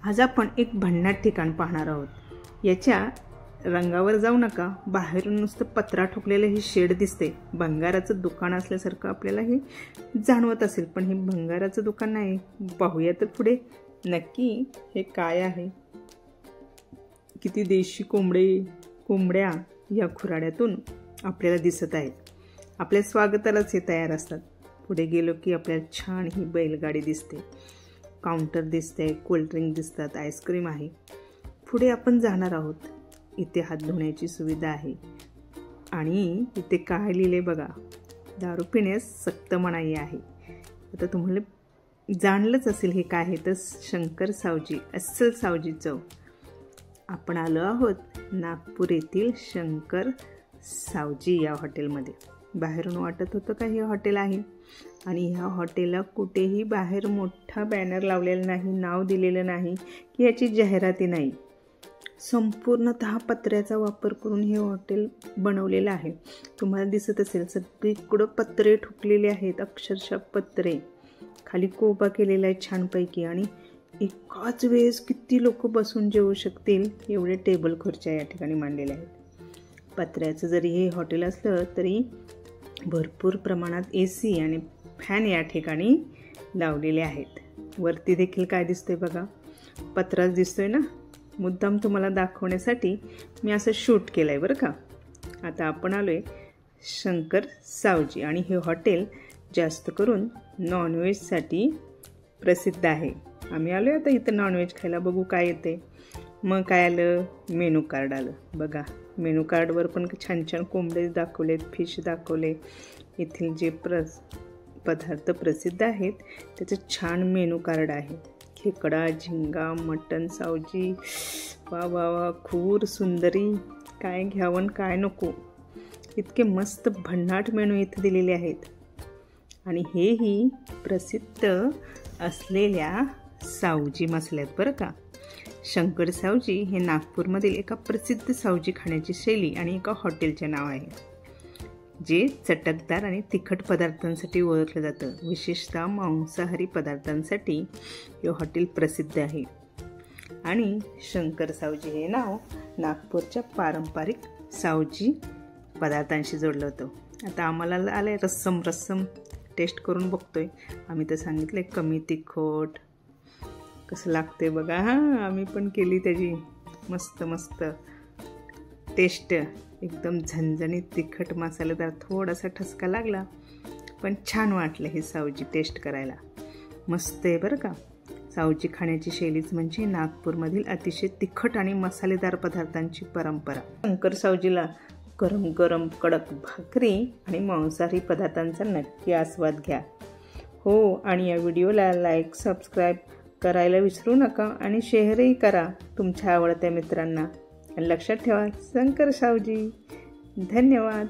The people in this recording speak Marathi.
आज आपण एक भन्नाट ठिकाण पाहणार आहोत। याच्या रंगावर जाऊ नका, बाहेरून नुसतं पत्रा ठोकलेलं हे शेड दिसते। भंगाराचं दुकान असल्यासारखं आपल्याला हे जाणवत असेल, पण हे भंगाराचं दुकान नाही। पाहूया तर पुढे नक्की हे काय आहे। किती देशी कोंबड्या या खुराड्यातून आपल्याला दिसत आहेत। आपल्या स्वागतालाच हे तयार असतात। पुढे गेलो की आपल्याला छान ही बैलगाडी दिसते, काउंटर दिसते, कोल्ड्रिंक दिसतात, आईस्क्रीम आहे। पुढे आपण जाणार आहोत। इथे हात धुण्याची सुविधा आहे आणि इथे काय लिहिले बघा, दारू पिण्यास सक्त मनाई आहे। आता तुम्हाला जाणलंच असेल हे काय आहे, तर शंकर सावजी, अस्सल सावजी चव। आपण आलो आहोत नागपूर येथील शंकर सावजी या हॉटेलमध्ये। बाहेरून वाटत होतं का हे हॉटेल आहे, आणि ह्या हॉटेलला कुठेही बाहेर मोठा बॅनर लावलेला नाही, नाव दिलेलं नाही की याची जाहिराती नाही। संपूर्णतः पत्र्याचा वापर करून हे हॉटेल बनवलेलं आहे। तुम्हाला दिसत असेल सगळीकडं पत्रे ठोकलेले आहेत, अक्षरशः पत्रे। खाली कोबा केलेला आहे छानपैकी, आणि एकाच वेळेस किती लोक बसून जेवू शकतील एवढे टेबल खुर्च्या या ठिकाणी मांडलेले आहेत। पत्र्याचं जरी हे हॉटेल असलं तरी भरपूर प्रमाणात AC आणि फॅन या ठिकाणी लावलेले आहेत। वरती देखील काय दिसतंय बघा, पत्राच दिसतोय ना। मुद्दाम तुम्हाला दाखवण्यासाठी मी असं शूट केलं आहे बरं का। आता आपण आलो आहे शंकर सावजी, आणि हे हॉटेल जास्त करून नॉनव्हेजसाठी प्रसिद्ध आहे। आम्ही आलो आहे आता इथं नॉनव्हेज खायला, बघू काय येते। मग काय आलं, मेनू कार्ड आलं बघा। मेनू कार्डवर पण छान छान कोंबडे दाखवलेत, फिश दाखवले। येथील जे पदार्थ प्रसिद्ध आहेत त्याचं छान मेनू कार्ड आहे। खेकडा, झिंगा, मटण सावजी, वा वा वा, खूर सुंदरी, काय घ्यावं काय नको, इतके मस्त भन्नाट मेनू इथे दिलेले आहेत। आणि हेही प्रसिद्ध असलेल्या सावजी मसाल्यात बरं का। शंकर सावजी हे नागपूरमधील एका प्रसिद्ध सावजी खाण्याची शैली आणि एका हॉटेलचे नाव आहे, जे चटकदार आणि तिखट पदार्थांसाठी ओळखलं जातं। विशेषतः मांसाहारी पदार्थांसाठी हे हॉटेल प्रसिद्ध आहे। आणि शंकर सावजी हे नाव नागपूरच्या पारंपरिक सावजी पदार्थांशी जोडलं होतं। आता आम्हाला आलं रस्सम टेस्ट करून बघतोय। आम्ही तर सांगितलं कमी तिखट, कसं लागते बघा। आम्ही पण केली त्याची मस्त टेस्ट, एकदम झणझणीत तिखट मसालेदार, थोडासा ठसका लागला, पण छान वाटलं हे सावजी टेस्ट करायला। मस्त आहे बरं का। सावजी खाण्याची शैलीच म्हणजे नागपूरमधील अतिशय तिखट आणि मसालेदार पदार्थांची परंपरा। शंकर सावजीला गरम गरम कडक भाकरी आणि मांसाहारी पदार्थांचा नक्की आस्वाद घ्या हो। आणि या व्हिडिओला लाईक, सबस्क्राईब करायला विसरू नका, आणि शेअरही करा तुमच्या आवडत्या मित्रांना। आणि लक्षात ठेवा, शंकर सावजी। धन्यवाद।